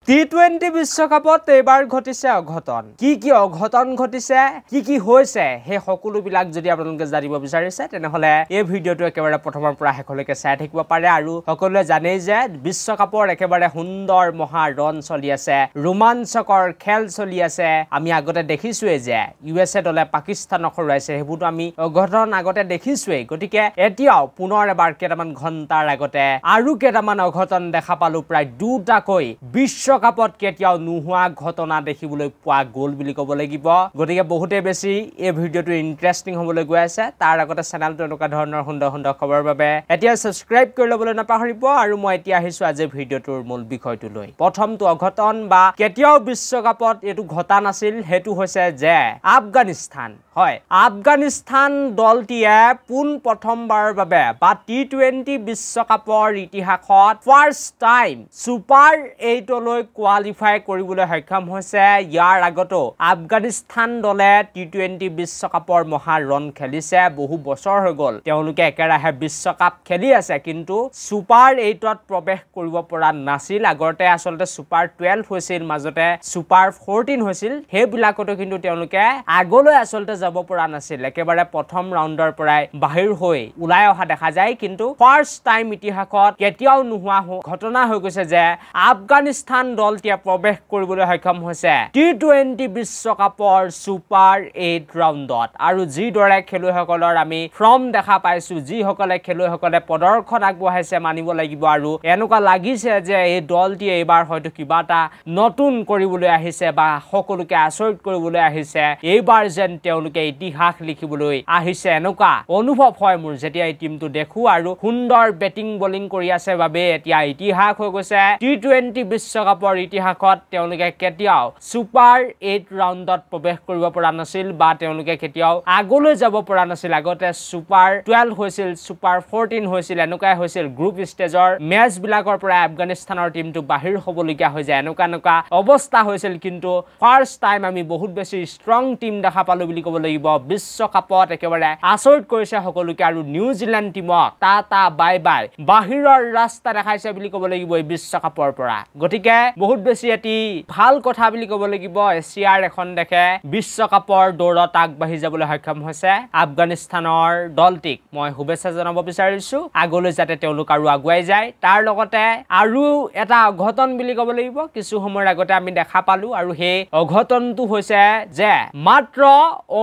T20 বিশ্বকাপত এবাৰ ঘটিছে অঘটন কি অঘটন ঘটিছে কি হৈছে হে সকলোবিলাক যদি আপোনালোকে জানিব বিচাৰিছে তেনেহলে এই ভিডিওটো একেবাৰে প্ৰথমৰ পৰা শেষলৈকে চাই থাকিব পাৰে আৰু সকলোৱে জানেই যে বিশ্বকাপৰ একেবাৰে সুন্দৰ মহা ৰণ চলি আছে ৰোমাঞ্চকৰ খেল চলি আছে আমি আগতে দেখিছোৱে যে ইউএছএ দলে পাকিস্তানক হৰুৱাইছে হেবুটো আমি অঘটন আগতে দেখিছোৱে গতিকে এতিয়াও পুনৰ এবাৰ কেইটামান ঘণ্টাৰ আগতে আৰু কেইটামান অঘটন দেখা পালো প্ৰায় দুটাকৈ বিশ্বকাপত কেতিয়াও নোহোৱা ঘটনা দেখিবলৈ পোৱা গ'ল বুলি ক'ব লাগিব গতিকে বহুতে বেছি এই ভিডিওটো ইন্টাৰেষ্টিং হ'বলৈ গৈ আছে তাৰ আগতে চেনেলটো এনেকুৱা ধৰণৰ সুন্দৰ খবৰৰ বাবে এতিয়া সাবস্ক্ৰাইব কৰি ল'বলৈ নাপাহৰিব আৰু মই এতিয়া আহিছো আজি ভিডিওটোৰ মূল বিষয়টো লৈ প্ৰথমটো অঘটন বা কেতিয়াও বিশ্বকাপত এটো ঘটা নাছিল হেতু হৈছে যে আফগানিস্তান হয় আফগানিস্তান দলটিয়ে পুন প্ৰথমবাৰৰ বাবে বা টি20 বিশ্বকাপৰ ইতিহাসত ফাৰ্ষ্ট টাইম সুপাৰ 8 লৈ কোৱালিফাই কৰিবলৈ সক্ষম হৈছে ইয়াৰ আগতো আফগানিস্তান দলে টি20 বিশ্বকাপৰ মহা ৰণ খেলিছে বহু বছৰ হৈ গ'ল তেওঁলোকে একেৰাহে বিশ্বকাপ খেলি আছে কিন্তু সুপাৰ 8ত প্ৰৱেশ কৰিব পৰা নাছিল আগতে আসলতে সুপাৰ 12 হৈছিল মাজতে সুপাৰ 14 হৈছিল হেবিলাকতো কিন্তু তেওঁলোকে আগলৈ আসলতে যাব পৰা নাছিল একেবাৰে প্ৰথম ৰাউণ্ডৰ পৰাই বাহিৰ হৈ ওলাই অহা দেখা যায় কিন্তু ফাৰ্ষ্ট টাইম ইতিহাসত কেতিয়াও নোহোৱা ঘটনা হৈ গৈছে যে আফগানিস্তান দলটিয়ে প্ৰৱেশ কৰিবলৈ সক্ষম হৈছে টি20 বিশ্বকাপৰ সুপাৰ 8 ৰাউণ্ডত আৰু যি দৰে খেলুৱৈসকলৰ আমি ফৰ্ম দেখা পাইছো যি সকলে খেলুৱৈসকলে প্ৰদৰ্শন আগবঢ়াইছে মানিব লাগিব আৰু এনেকুৱা লাগিছে যে এই দলটিয়ে এবাৰ হয়তো কিবা এটা নতুন কৰিবলৈ আহিছে বা সকলোকে আচৰিত কৰিবলৈ আহিছে এইবাৰ যেন তেওঁলোকে ইতিহাস লিখিবলৈ আহিছে এনেকুৱা অনুভৱ হয় মোৰ যেতিয়া এই টিমটো দেখো আৰু সুন্দৰ বেটিং বলিং কৰি আছে বাবে এতিয়া ইতিহাস হৈ গৈছে টি20 বিশ্বকাপৰ ইতিহাসত তেওঁলোকে কেতিয়াও সুপাৰ 8 ৰাউণ্ডত প্ৰৱেশ কৰিব পৰা নাছিল বা তেওঁলোকে কেতিয়াও আগলৈ যাব পৰা নাছিল আগতে সুপাৰ 12 হৈছিল সুপাৰ 14 হৈছিল এনেকুৱাই হৈছিল গ্ৰুপ ষ্টেজৰ মেচ বিলাকৰ পৰা আফগানিস্তানৰ টিমটো বাহিৰ হ'বলগীয়া হৈ যায় এনেকুৱা অৱস্থা হৈছিল কিন্তু ফাৰ্ষ্ট টাইম আমি বহুত বেছি ষ্ট্ৰং টিম দেখা পালো বুলি ক'ব লাগিব বিশ্বকাপত একেবাৰে আচৰিত কৰিছে সকলোকে আৰু নিউজিলেণ্ড টিমক টা বাই বাই বাহিৰৰ ৰাস্তা দেখাইছে বুলি ক'ব লাগিব এই বিশ্বকাপৰ পৰা গতিকে বহুত বেছি এটি ভাল কথা বুলি ক'ব লাগিব এছিয়াৰ এখন দেখে বিশ্বকাপৰ দৌৰত আগবাঢ়ি যাবলৈ সক্ষম হৈছে আফগানিস্তানৰ দলটিক মই শুভেচ্ছা জনাব বিচাৰিছো আগলৈ যাতে তেওঁলোক আৰু আগুৱাই যায় তাৰ লগতে আৰু এটা অঘটন বুলি ক'ব লাগিব কিছু সময়ৰ আগতে আমি দেখা পালো আৰু সেই অঘটনটো হৈছে যে মাত্ৰ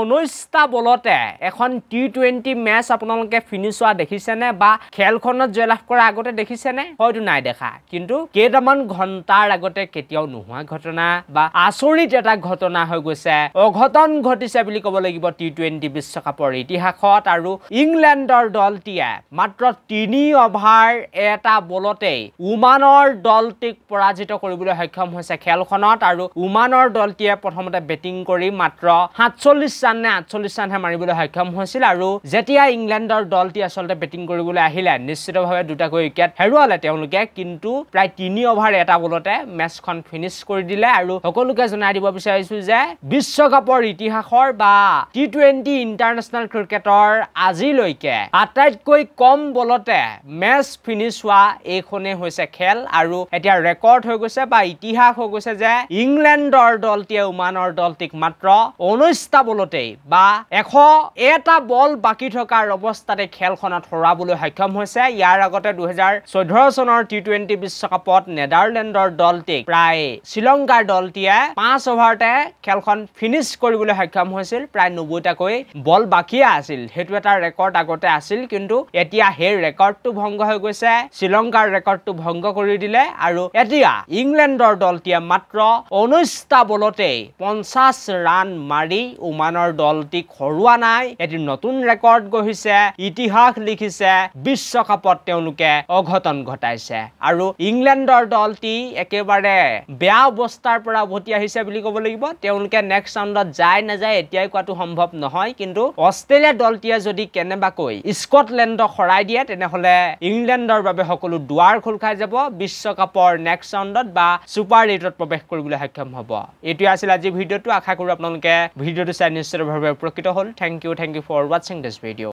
19টা বলতে এখন টি20 মেচ আপোনালোকে ফিনিশ হোৱা দেখিছেনে বা খেলখনত জয়লাভ কৰা আগতে দেখিছেনে হয়তো নাই দেখা কিন্তু কেইটামান ঘণ্টাৰ আগতে কেতিয়াও নোহোৱা ঘটনা বা আচৰিত এটা ঘটনা হৈ গৈছে অঘটন ঘটিছে বুলি ক'ব লাগিব টি20 বিশ্বকাপৰ ইতিহাসত আৰু ইংলেণ্ডৰ দলটিয়ে মাত্ৰ 3 অভাৰ এটা বলতে ওমানৰ দলটিক পৰাজিত কৰিবলৈ সক্ষম হৈছে খেলখনত আৰু ওমানৰ দলটিয়ে প্ৰথমতে বেটিং কৰি মাত্ৰ 47 ৰান নে 48 ৰানহে মাৰিবলৈ সক্ষম হৈছিল আৰু যেতিয়া ইংলেণ্ডৰ দলটি আসলতে বেটিং কৰিবলৈ আহিলে নিশ্চিতভাৱে দুটাকৈ উইকেট হেৰুৱালে তেওঁলোকে কিন্তু প্ৰায় 3 অভাৰ এটা বলতে মেচখন ফিনিশ কৰি দিলে আৰু সকলোকে জনাই দিব বিচাৰিছো যে বিশ্বকাপৰ ইতিহাসৰ বা টি20 ইন্টাৰনেশ্যনেল ক্ৰিকেটৰ আজিলৈকে আটাইতকৈ কম বলতে মেচ ফিনিশ হোৱা এইখনে হৈছে খেল আৰু এতিয়া ৰেকৰ্ড হৈ গৈছে বা ইতিহাস হৈ গৈছে যে ইংলেণ্ডৰ দলটিয়ে ওমানৰ দলটিক মাত্ৰ 19টা বলতে বা 101টা বল বাকি থকাৰ অৱস্থাতে খেলখনত হৰাবলৈ সক্ষম হৈছে ইয়াৰ আগতে 2014 চনৰ টি20 বিশ্বকাপত নেদাৰলেণ্ডৰ দলটিক প্ৰায় শ্ৰীলংকাৰ দলটিয়ে 5 অভাৰতে খেলখন ফিনিশ কৰিবলৈ সক্ষম হৈছিল প্ৰায় 90টাকৈ বল বাকি আছিল হেতু এটা ৰেকৰ্ড আগতে আছিল কিন্তু এতিয়া সেই ৰেকৰ্ডটো ভংগ হৈ গৈছে শ্ৰীলংকাৰ ৰেকৰ্ডটো ভংগ কৰি দিলে আৰু এতিয়া ইংলেণ্ডৰ দলটিয়ে মাত্ৰ 19টা বলতে 50 ৰান মাৰি ওমানৰ দলটিক হৰুৱা নাই এটি নতুন ৰেকৰ্ড গঢ়িছে ইতিহাস লিখিছে বিশ্বকাপত তেওঁলোকে অঘটন ঘটাইছে আৰু ইংলেণ্ডৰ দলটি একেবাৰে বেয়া অৱস্থাৰ পৰা উভতি আহিছে বুলি ক'ব লাগিব তেওঁলোকে নেক্সট ৰাউণ্ডত যায় নাযায় এতিয়াই কোৱাটো সম্ভৱ নহয় কিন্তু অষ্ট্ৰেলিয়া দলটিয়ে যদি কেনেবাকৈ স্কটলেণ্ডক হৰাই দিয়ে তেনেহলে ইংলেণ্ডৰ বাবে সকলো দুৱাৰ খোল খাই যাব বিশ্বকাপৰ নেক্সট ৰাউণ্ডত বা সুপাৰ 8ত প্ৰৱেশ কৰিবলৈ সক্ষম হ'ব এটো আছিল আজি ভিডিওটো আশা কৰো আপোনালোকে ভিডিওটো চাই নিশ্চিতভাৱে উপকৃত হ'ল thank you for watching this video